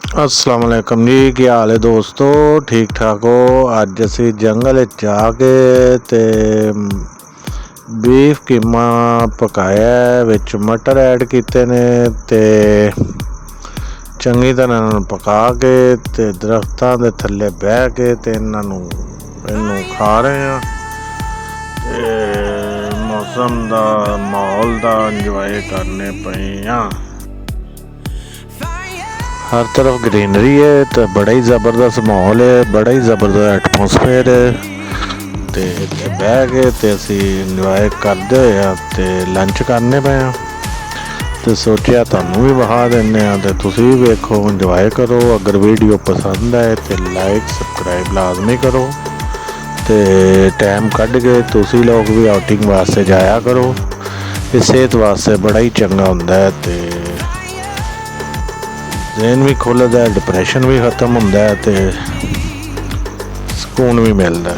अस्सलाम वालेकुम जी, ਕੀ ਹਾਲ ਹੈ ਦੋਸਤੋ? ਠੀਕ ਠਾਕ ਹੋ? ਅੱਜ ਅਸੀਂ ਜੰਗਲ ਵਿੱਚ ਜਾ ਕੇ ਤੇ ਬੀਫ ਕੀਮਾ ਪਕਾਇਆ, ਵਿੱਚ ਮਟਰ ਐਡ ਕੀਤੇ ਨੇ ਤੇ ਚੰਗੀ ਤਰ੍ਹਾਂ ਇਹਨਾਂ ਨੂੰ ਪਕਾ ਕੇ ਤੇ ਦਰਖਤਾਂ ਦੇ ਥੱਲੇ ਬਹਿ ਕੇ ਤੇ ਇਹਨੂੰ ਖਾ ਰਹੇ ਹਾਂ ਤੇ ਮੌਸਮ ਦਾ ਮਾਹੌਲ ਦਾ ਇੰਜੋਏ ਕਰਨੇ ਪਏ ਹਾਂ। हर तरफ ग्रीनरी है तो बड़ा ही ज़बरदस्त माहौल है, बड़ा ही ज़बरदस्त एटमोसफेयर है तो इत्थे बह के ते असी इंजॉय करते हुए तो लंच करने पे तो सोचा तुहानू भी विखा देने तो तुसी भी वेखो, इंजॉय करो। अगर वीडियो पसंद आए तो लाइक सबसक्राइब लाजमी करो तो टाइम कढ़ के तुसी लोग भी आउटिंग वास्ते जाया करो, ये सेहत वास्ते बड़ा ही चंगा हुंदा है तो ਜ਼ਹਿਨ ਵੀ ਖੁੱਲ੍ਹਦਾ, ਡਿਪਰੈਸ਼ਨ ਵੀ ਖਤਮ ਹੁੰਦਾ ਤੇ ਸਕੂਨ ਵੀ ਮਿਲਦਾ।